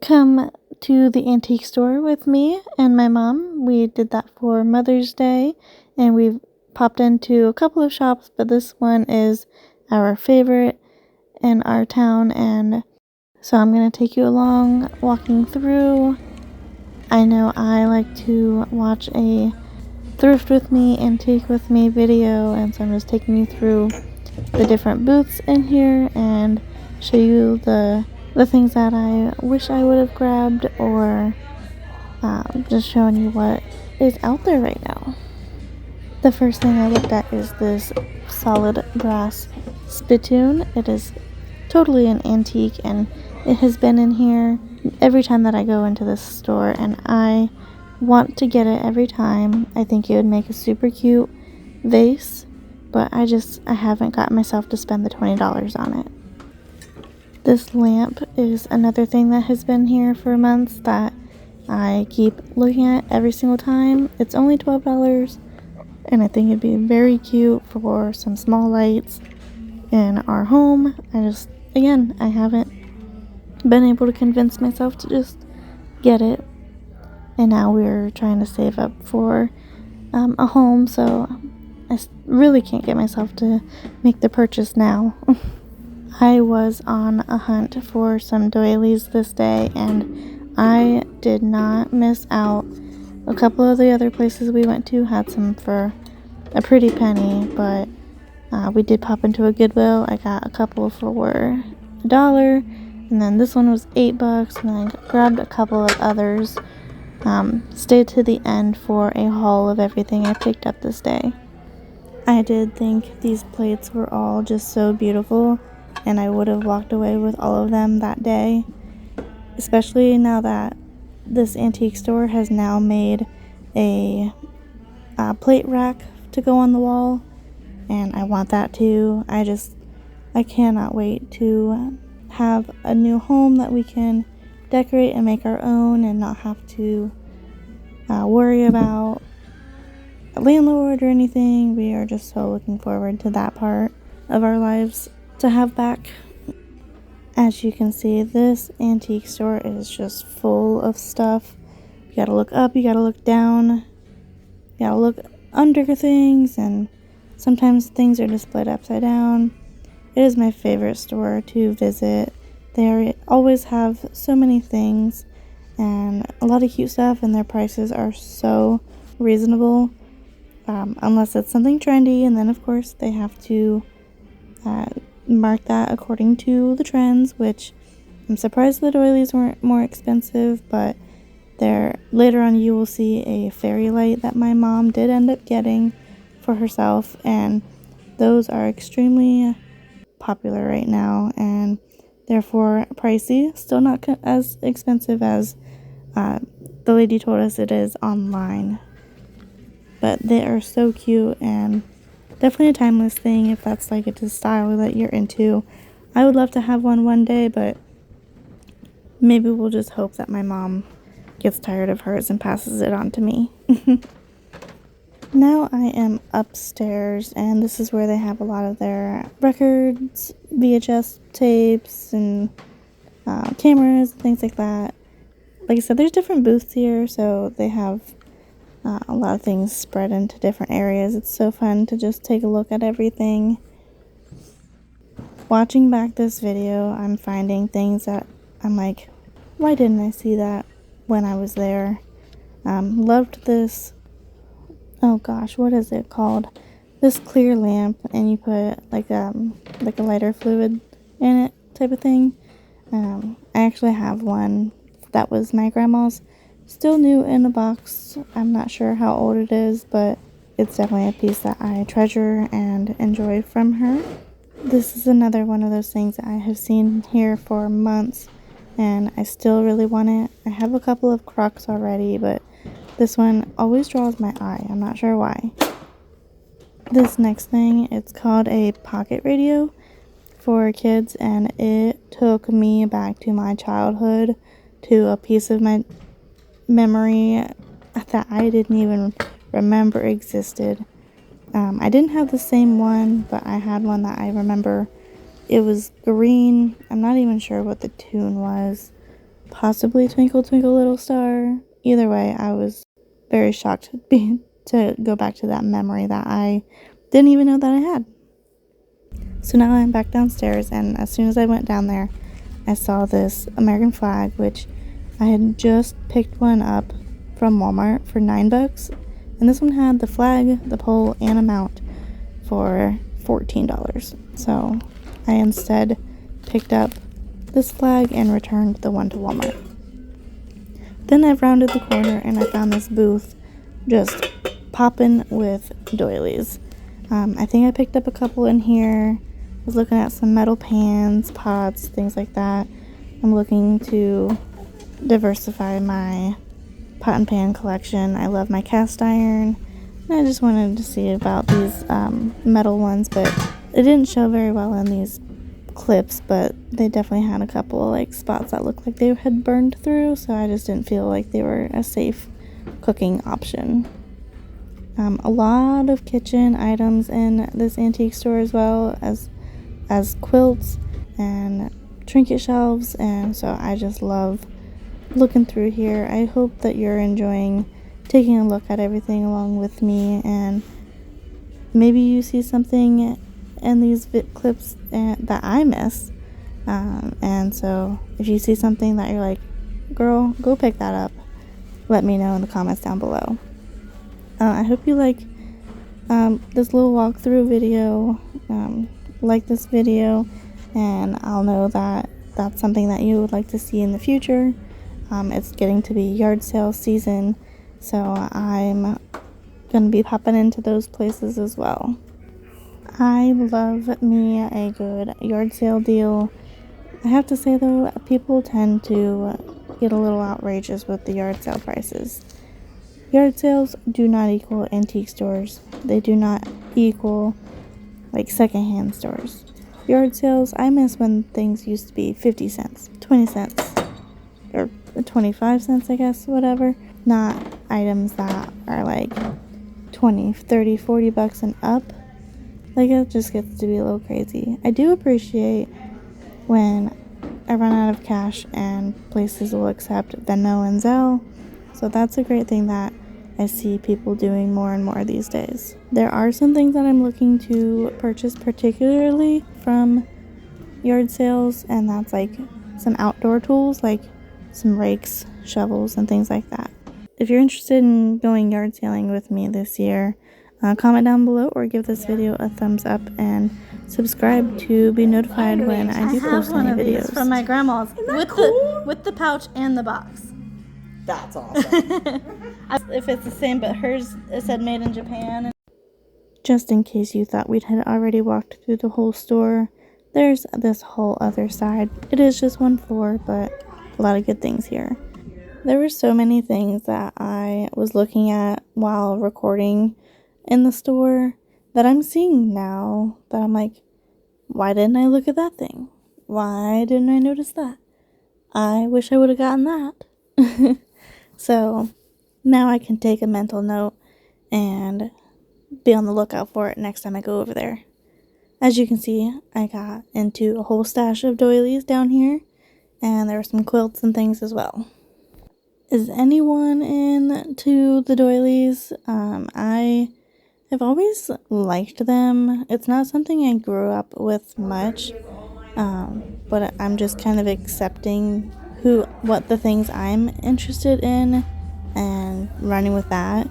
come to the antique store with me and my mom. We did that for Mother's Day, and we've popped into a couple of shops, but this one is our favorite in our town, and so I'm going to take you along walking through. I know I like to watch a thrift with me, antique with me video, and so I'm just taking you through the different booths in here and show you the things that I wish I would have grabbed, or just showing you what is out there right now. The first thing I looked at is this solid brass spittoon. It is totally an antique, and it has been in here every time that I go into this store, and I want to get it every time. I think it would make a super cute vase, but I haven't gotten myself to spend the $20 on it. This lamp is another thing that has been here for months that I keep looking at every single time. It's only $12, and I think it'd be very cute for some small lights in our home. I haven't been able to convince myself to just get it, and now we're trying to save up for a home, so I really can't get myself to make the purchase now. I was on a hunt for some doilies this day, and I did not miss out. A couple of the other places we went to had some for a pretty penny, but we did pop into a Goodwill. I got a couple for $1, and then this one was $8, and then I grabbed a couple of others. Stayed to the end for a haul of everything I picked up this day. I did think these plates were all just so beautiful, and I would have walked away with all of them that day, especially now that this antique store has now made a plate rack to go on the wall, and I want that too. I cannot wait to have a new home that we can decorate and make our own and not have to worry about a landlord or anything. We are just so looking forward to that part of our lives to have back. As you can see, this antique store is just full of stuff. You gotta look up, you gotta look down, you gotta look under things, and sometimes things are displayed upside down. It is my favorite store to visit. They always have so many things and a lot of cute stuff, and their prices are so reasonable, unless it's something trendy, and then of course they have to mark that according to the trends, which I'm surprised the doilies weren't more expensive, but later on you will see a fairy light that my mom did end up getting for herself, and those are extremely popular right now and therefore pricey. Still not as expensive as the lady told us it is online, but they are so cute and definitely a timeless thing if that's like it's a style that you're into. I would love to have one day, but maybe we'll just hope that my mom gets tired of hers and passes it on to me. Now I am upstairs, and this is where they have a lot of their records, VHS tapes, and cameras, things like that. Like I said, there's different booths here, so they have a lot of things spread into different areas. It's so fun to just take a look at everything. Watching back this video, I'm finding things that I'm like, why didn't I see that when I was there? Loved this, oh gosh, what is it called? This clear lamp, and you put like a lighter fluid in it type of thing. I actually have one that was my grandma's. Still new in the box. I'm not sure how old it is, but it's definitely a piece that I treasure and enjoy from her. This is another one of those things that I have seen here for months, and I still really want it. I have a couple of Crocs already, but this one always draws my eye. I'm not sure why. This next thing, it's called a pocket radio for kids, and it took me back to my childhood, to a piece of my memory that I didn't even remember existed. I didn't have the same one, but I had one that I remember. It was green. I'm not even sure what the tune was. possibly Twinkle Twinkle Little Star. Either way, I was very shocked to go back to that memory that I didn't even know that I had. So now I'm back downstairs, and as soon as I went down there, I saw this American flag, which I had just picked one up from Walmart for $9, and this one had the flag, the pole, and a mount for $14. So I instead picked up this flag and returned the one to Walmart. Then I rounded the corner and I found this booth just popping with doilies. I think I picked up a couple in here. I was looking at some metal pans, pots, things like that. I'm looking to diversify my pot and pan collection. I love my cast iron. And I just wanted to see about these metal ones, but it didn't show very well in these clips, but they definitely had a couple of like spots that looked like they had burned through, so I just didn't feel like they were a safe cooking option. A lot of kitchen items in this antique store, as well as quilts and trinket shelves, and so I just love looking through here. I hope that you're enjoying taking a look at everything along with me, and maybe you see something in these clips that I miss, and so if you see something that you're like, girl, go pick that up, let me know in the comments down below. I hope you like this little walkthrough video, like this video, and I'll know that that's something that you would like to see in the future. It's getting to be yard sale season, so I'm gonna be popping into those places as well. I love me a good yard sale deal. I have to say though, people tend to get a little outrageous with the yard sale prices. Yard sales do not equal antique stores. They do not equal like secondhand stores. Yard sales, I miss when things used to be 50 cents, 20 cents, or 25 cents, I guess, whatever. Not items that are like 20, 30, 40 bucks and up. Like, it just gets to be a little crazy. I do appreciate when I run out of cash and places will accept Venmo and Zelle. So that's a great thing that I see people doing more and more these days. There are some things that I'm looking to purchase particularly from yard sales, and that's like some outdoor tools, like some rakes, shovels, and things like that. If you're interested in going yard sailing with me this year, comment down below or give this video a thumbs up and subscribe to be notified when I do post any videos. From my grandma's with the pouch and the box. That's awesome. If it's the same, but hers, it said made in Japan. Just in case you thought we had already walked through the whole store, there's this whole other side. It is just one floor, but a lot of good things here. There were so many things that I was looking at while recording in the store that I'm seeing now that I'm like, why didn't I look at that thing? Why didn't I notice that? I wish I would have gotten that. So now I can take a mental note and be on the lookout for it next time I go over there. As you can see, I got into a whole stash of doilies down here, and there were some quilts and things as well. Is anyone into the doilies? I have always liked them. It's not something I grew up with much, but I'm just kind of accepting what the things I'm interested in and running with that.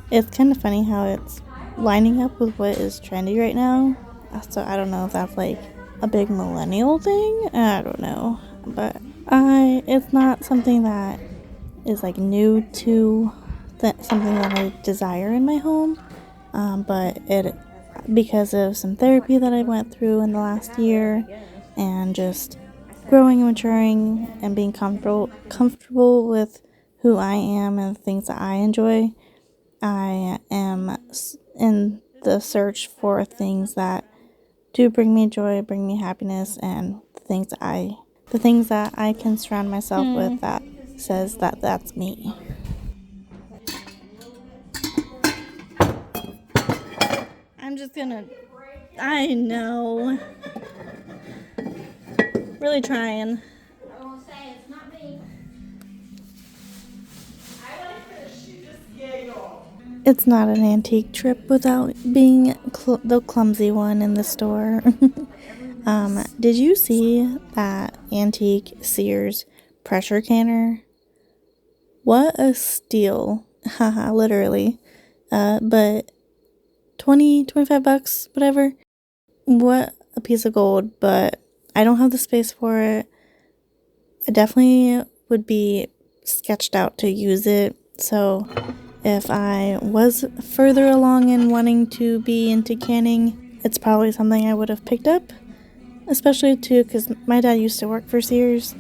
It's kind of funny how it's lining up with what is trendy right now. So I don't know if that's like a big millennial thing. I don't know, but it's not something that is like new to something that I desire in my home. But because of some therapy that I went through in the last year, and just growing and maturing and being comfortable with who I am and the things that I enjoy, I am in the search for things that do bring me joy, bring me happiness, and the things that I can surround myself with that says that that's me. I'm just gonna, I know, really trying. I won't say it's not me. It's not an antique trip without being the clumsy one in the store. Did you see that antique Sears pressure canner? What a steal. Haha, literally. But 25 bucks, whatever. What a piece of gold, but I don't have the space for it. I definitely would be sketched out to use it, so if I was further along in wanting to be into canning, it's probably something I would have picked up, especially too because my dad used to work for Sears,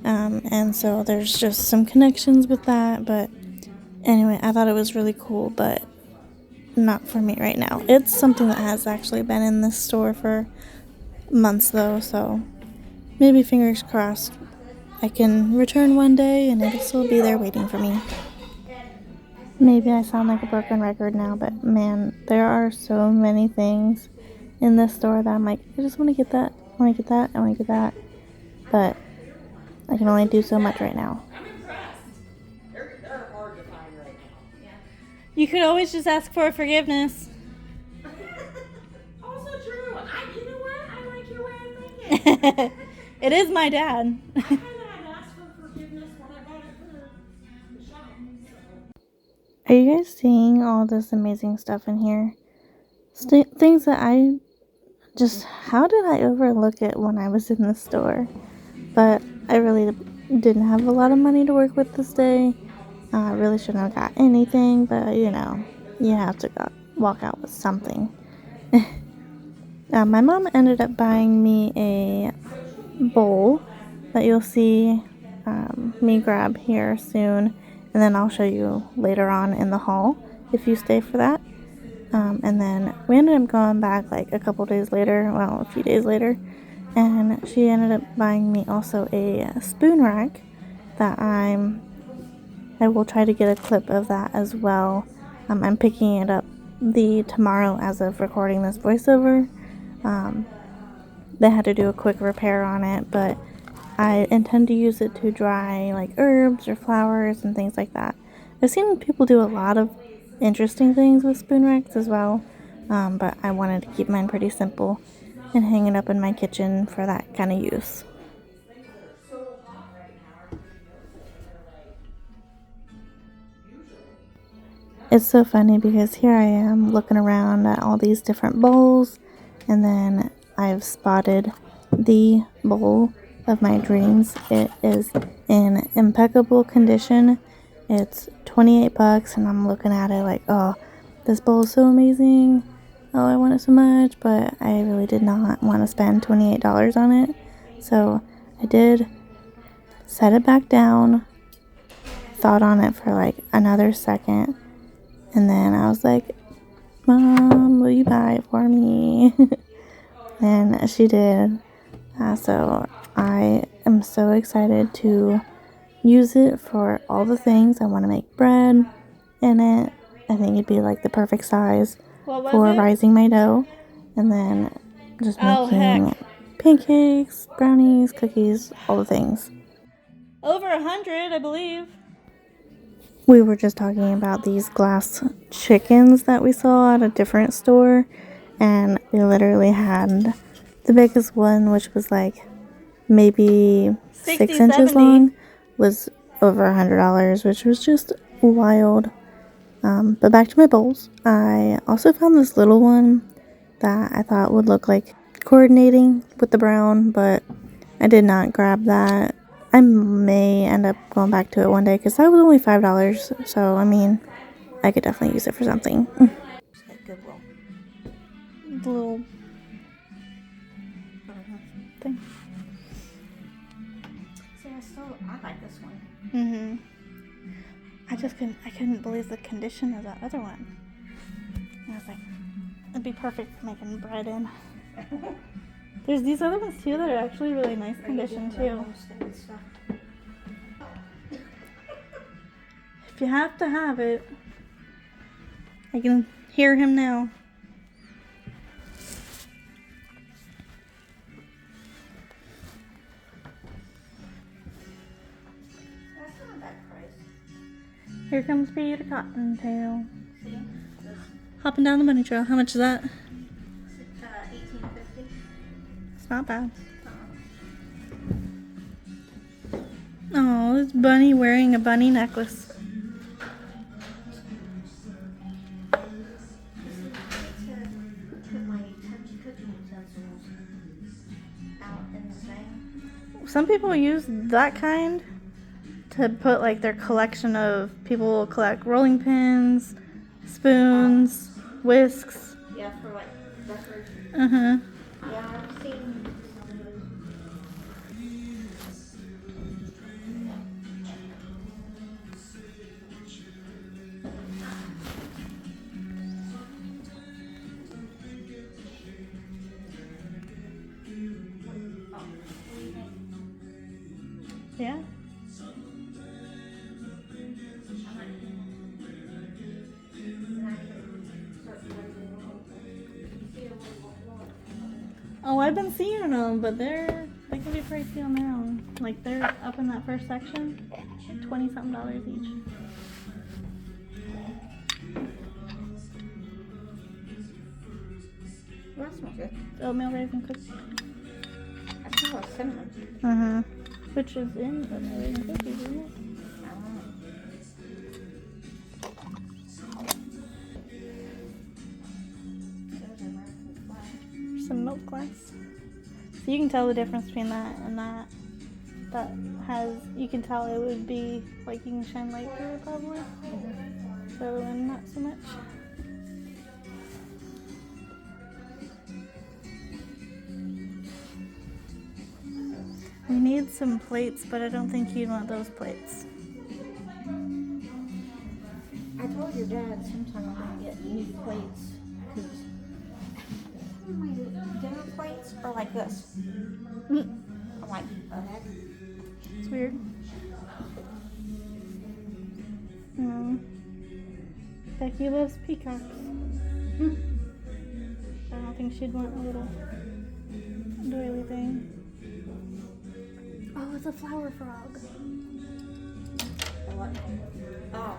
and so there's just some connections with that. But anyway, I thought it was really cool, but not for me right now. It's something that has actually been in this store for months though, so maybe fingers crossed I can return one day and it'll still be there waiting for me. Maybe I sound like a broken record now, but man, there are so many things in this store that I'm like, I just want to get that, I want to get that, I want to get that, but I can only do so much right now. I'm impressed. They're hard to find right now. Yeah. You could always just ask for forgiveness. Also true. You know what? I like your way of thinking. It is my dad. I kind of had asked for forgiveness when I bought it for the shop. So. Are you guys seeing all this amazing stuff in here? Things that how did I overlook it when I was in the store? But I really didn't have a lot of money to work with this day. I really shouldn't have got anything, but you have to walk out with something. My mom ended up buying me a bowl that you'll see me grab here soon, and then I'll show you later on in the haul if you stay for that. And then we ended up going back like a few days later, and she ended up buying me also a spoon rack that I will try to get a clip of that as well. I'm picking it up tomorrow as of recording this voiceover. They had to do a quick repair on it, but I intend to use it to dry like herbs or flowers and things like that. I've seen people do a lot of interesting things with spoon racks as well, but I wanted to keep mine pretty simple and hang it up in my kitchen for that kind of use. It's so funny because here I am looking around at all these different bowls, and then I've spotted the bowl of my dreams. It is in impeccable condition. It's 28 bucks, and I'm looking at it like, oh, this bowl is so amazing. Oh, I want it so much, but I really did not want to spend $28 on it. So I did set it back down, thought on it for like another second, and then I was like, Mom, will you buy it for me? And she did. So I am so excited to use it for all the things. I want to make bread in it. I think it'd be like the perfect size for rising my dough. And then just making pancakes, brownies, cookies, all the things. Over 100, I believe. We were just talking about these glass chickens that we saw at a different store, and they literally had the biggest one, which was like maybe 6 inches long, was over $100, which was just wild. But back to my bowls. I also found this little one that I thought would look like coordinating with the brown, but I did not grab that. I may end up going back to it one day because that was only $5. So, I mean, I could definitely use it for something. Goodwill. The little thing. See, I like this one. Mm-hmm. I couldn't believe the condition of that other one. And I was like, it'd be perfect for making bread in. There's these other ones too that are actually really nice condition too. If you have to have it, I can hear him now. That's not a bad price. Here comes Peter Cottontail. See? Hopping down the bunny trail. How much is that? $18.50. It's not bad. Oh, this bunny wearing a bunny necklace. Some people use that kind to put like their collection of, people will collect rolling pins, spoons, whisks. Yeah, for like decoration. Uh-huh. Yeah, I've seen some of those. Yeah. Oh, I've been seeing them, but they can be pricey on their own. Like they're up in that first section, like $20-something each. Well, that smells good. Oatmeal raisin cookies. I smell like cinnamon. Uh-huh. Which is in oatmeal raisin cookies, isn't it? I don't know. There's American flag. Some milk glass. So you can tell the difference between that and that. That has, you can tell it would be like you can shine light through it probably. So and not so much. We need some plates, but I don't think you'd want those plates. I told your dad sometime I'm gonna get new plates because my dinner plates are like this. I'm like, heck? It's weird. No. Becky loves peacocks. I don't think she'd want a little doily thing. Oh, it's a flower frog. What? Oh.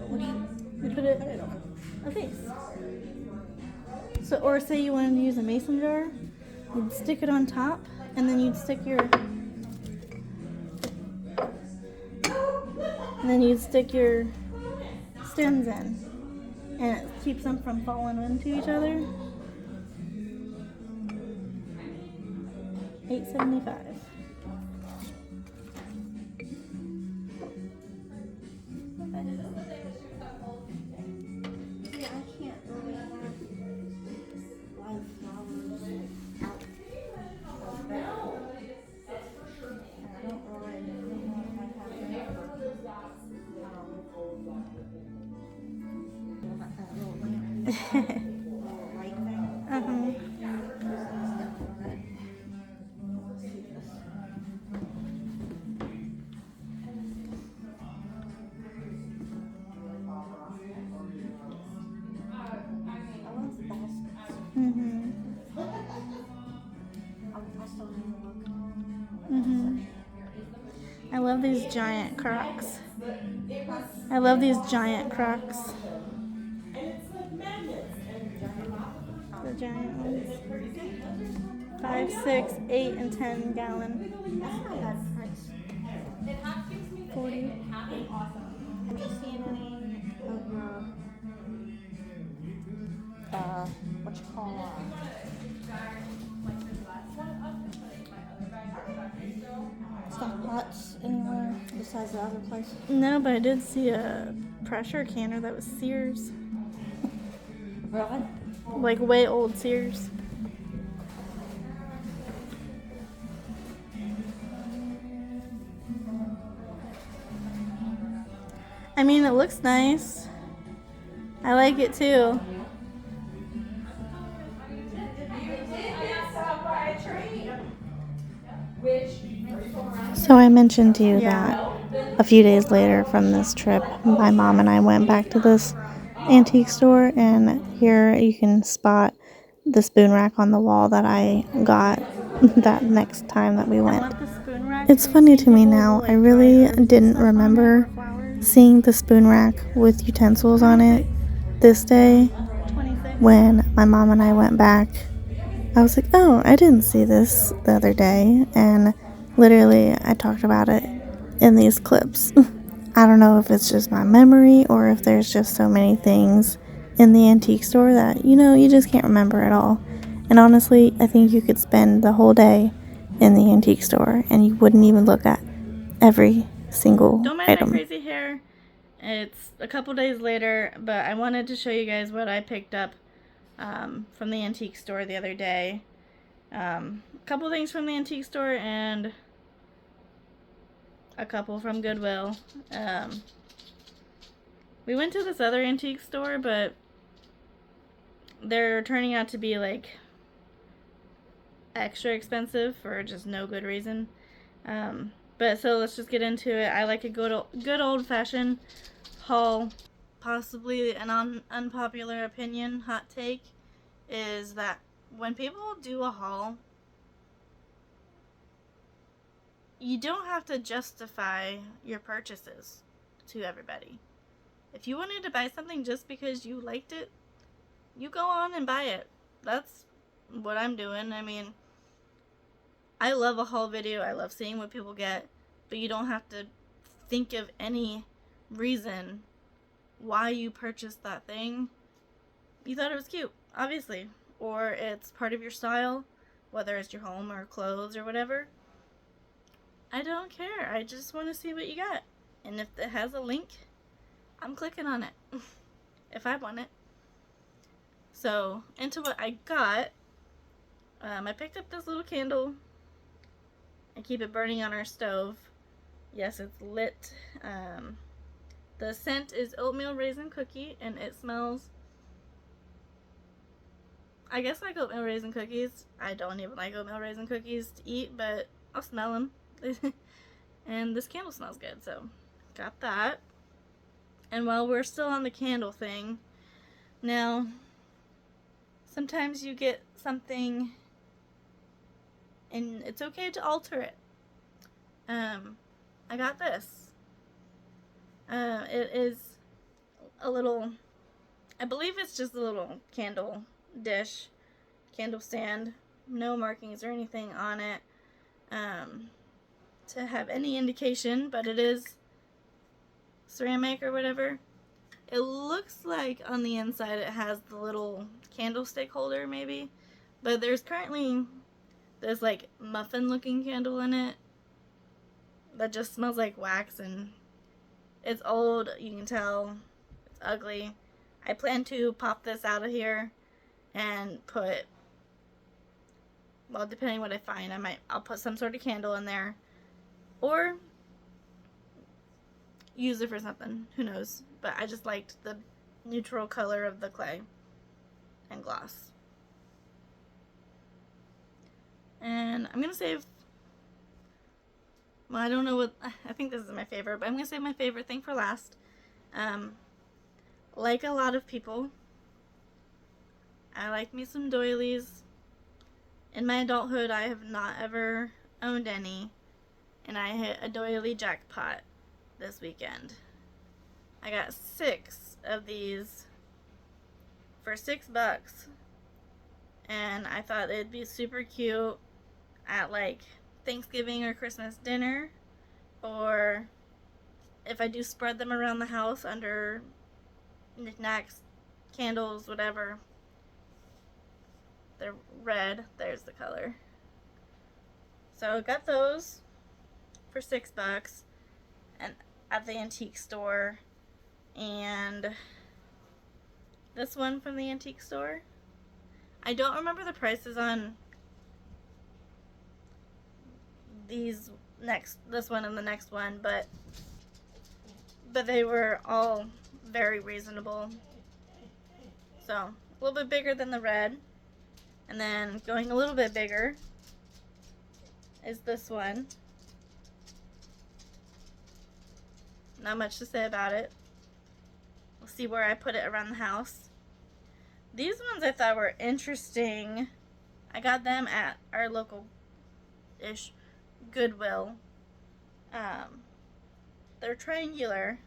What do you Put it on? a vase. So, or say you wanted to use a mason jar, you'd stick it on top, and then you'd stick your stems in, and it keeps them from falling into each other. $8.75. Yeah, I can't really have live flowers out of bed. And I don't really know if I have any other, little lamp, little light thing. Uh-huh. I love these giant crocs. I love these giant crocs. The giant ones. 5, 6, 8, and 10 gallon. That's not a bad price. 40. Have you seen any of your, what you call, stock pots anywhere besides the other place? No, but I did see a pressure canner that was Sears. Really? Like way old Sears. I mean, it looks nice. I like it too. So I mentioned to you that a few days later from this trip, my mom and I went back to this antique store, and here you can spot the spoon rack on the wall that I got that next time that we went. It's funny to me now, I really didn't remember seeing the spoon rack with utensils on it this day, 26. when my mom and I went back, I was like, oh, I didn't see this the other day, and literally I talked about it in these clips. I don't know if it's just my memory or if there's just so many things in the antique store that, you just can't remember it all. And honestly, I think you could spend the whole day in the antique store and you wouldn't even look at every single Don't mind item. my crazy hair. It's a couple days later, but I wanted to show you guys what I picked up from the antique store the other day. A couple things from the antique store and a couple from Goodwill. We went to this other antique store, but they're turning out to be like extra expensive for just no good reason. But so let's just get into it. I like a good old-fashioned haul. Possibly an unpopular opinion, hot take, is that when people do a haul, you don't have to justify your purchases to everybody. If you wanted to buy something just because you liked it, you go on and buy it. That's what I'm doing. I mean, I love a haul video. I love seeing what people get, but you don't have to think of any reason why you purchased that thing. You thought it was cute, obviously, or it's part of your style, whether it's your home or clothes or whatever. I don't care. I just want to see what you got. And if it has a link, I'm clicking on it if I want it. So, into what I got, I picked up this little candle. I keep it burning on our stove. Yes, it's lit. The scent is oatmeal raisin cookie, and it smells, I guess, like oatmeal raisin cookies. I don't even like oatmeal raisin cookies to eat, but I'll smell them. And this candle smells good, so got that. And while we're still on the candle thing, now, sometimes you get something and it's okay to alter it. I got this. It is a little, I believe it's just a little candle dish, candle stand, no markings or anything on it to have any indication, but it is ceramic or whatever. It looks like on the inside it has the little candlestick holder maybe, but there's currently this like muffin looking candle in it that just smells like wax, and it's old, you can tell, it's ugly. I plan to pop this out of here and put, well, depending what I find, I'll put some sort of candle in there or use it for something, who knows. But I just liked the neutral color of the clay and gloss. And I'm gonna save, well, I don't know what, I think this is my favorite, but I'm gonna save my favorite thing for last. Like a lot of people, I like me some doilies. In my adulthood, I have not ever owned any, and I hit a doily jackpot this weekend. I got 6 of these for $6, and I thought it'd be super cute at like Thanksgiving or Christmas dinner, or if I do spread them around the house under knickknacks, candles, whatever. They're red. There's the color. So I got those for $6 and at the antique store, and this one from the antique store. I don't remember the prices on this one and the next one, but they were all very reasonable. So a little bit bigger than the red, and then going a little bit bigger is this one. Not much to say about it. We'll see where I put it around the house. These ones I thought were interesting. I got them at our local-ish Goodwill. They're triangular,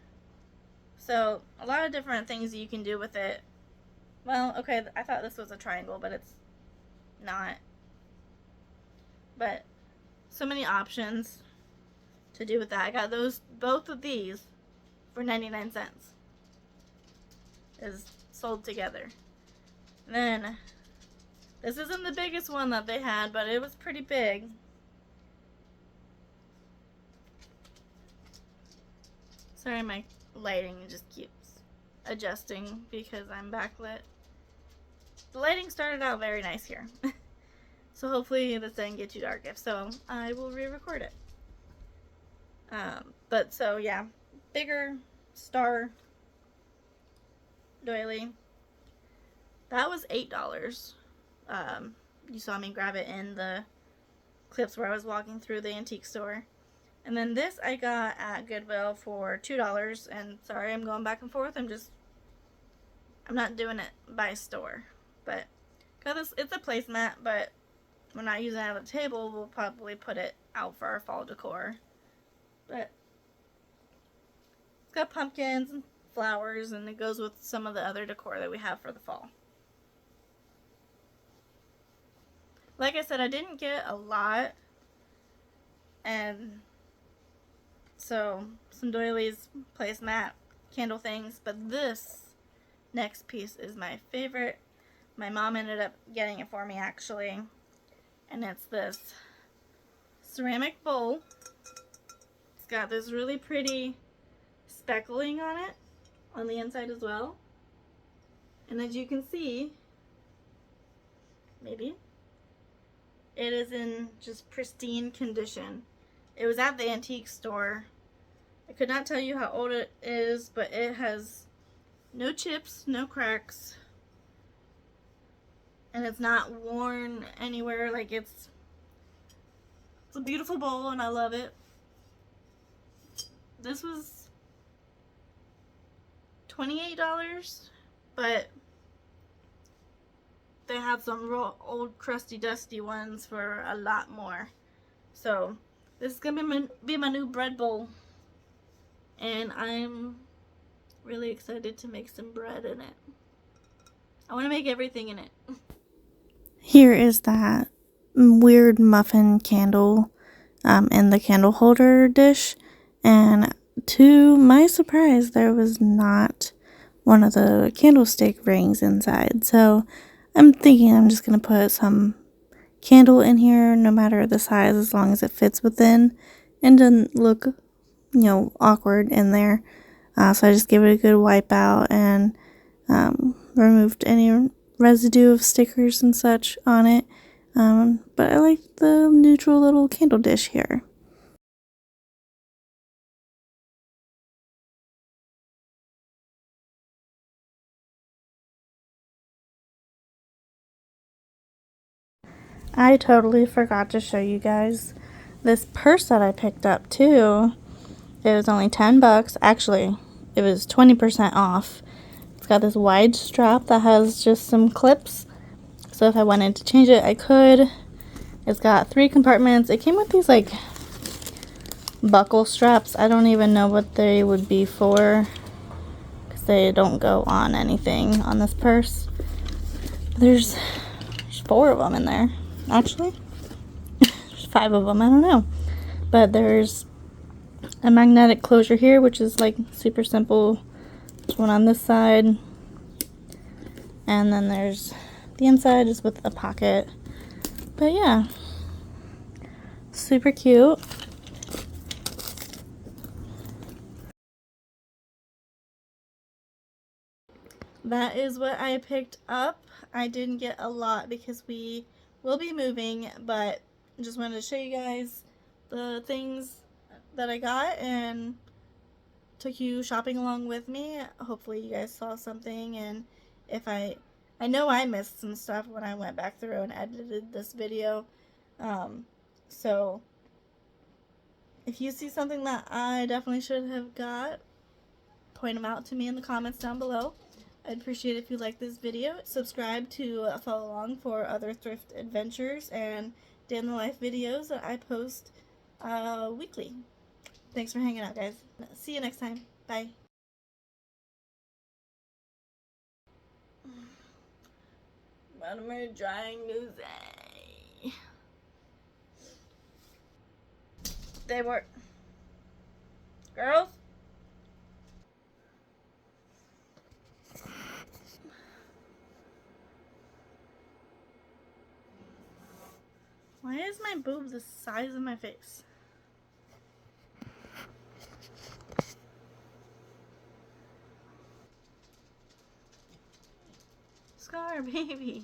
So a lot of different things you can do with it. Well, okay, I thought this was a triangle, but it's not. But so many options to do with that. I got both of these for 99 cents. Is sold together. And then this isn't the biggest one that they had, but it was pretty big. Sorry, my lighting just keeps adjusting because I'm backlit. The lighting started out very nice here. So hopefully this doesn't get too dark. If so, I will re-record it. But so yeah, bigger star doily. That was $8. You saw me grab it in the clips where I was walking through the antique store. And then this I got at Goodwill for $2. And sorry, I'm going back and forth. I'm not doing it by store. But got this. It's a placemat, but we're not using it at the table. We'll probably put it out for our fall decor. But it's got pumpkins and flowers, and it goes with some of the other decor that we have for the fall. Like I said, I didn't get a lot, and so some doilies, placemat, candle things, but this next piece is my favorite. My mom ended up getting it for me actually, and it's this ceramic bowl. It's got this really pretty speckling on it on the inside as well, and as you can see, maybe, it is in just pristine condition. It was at the antique store. I could not tell you how old it is, but it has no chips, no cracks, and it's not worn anywhere. Like it's a beautiful bowl, and I love it. This was $28, but they have some real old crusty dusty ones for a lot more. So this is gonna be my new bread bowl, and I'm really excited to make some bread in it. I want to make everything in it. Here is that weird muffin candle in the candle holder dish, and to my surprise, there was not one of the candlestick rings inside. So I'm thinking I'm just going to put some candle in here, no matter the size, as long as it fits within and doesn't look, awkward in there. So I just gave it a good wipe out and removed any residue of stickers and such on it. But I like the neutral little candle dish here. I totally forgot to show you guys this purse that I picked up too. It was only $10. Actually, it was 20% off. It's got this wide strap that has just some clips. So if I wanted to change it, I could. It's got 3 compartments. It came with these like buckle straps. I don't even know what they would be for, because they don't go on anything on this purse. There's 4 of them in there. Actually, there's 5 of them. I don't know. But there's a magnetic closure here, which is like super simple. There's one on this side. And then there's the inside is with a pocket. But yeah, super cute. That is what I picked up. I didn't get a lot because we will be moving, but just wanted to show you guys the things that I got and took you shopping along with me. Hopefully you guys saw something, and if I know I missed some stuff when I went back through and edited this video. So if you see something that I definitely should have got, point them out to me in the comments down below. I'd appreciate it if you like this video. Subscribe to follow along for other thrift adventures and day in the life videos that I post weekly. Thanks for hanging out, guys. See you next time. Bye. what am I trying to say? They were... Girls? Why is my boob the size of my face? Scar, baby.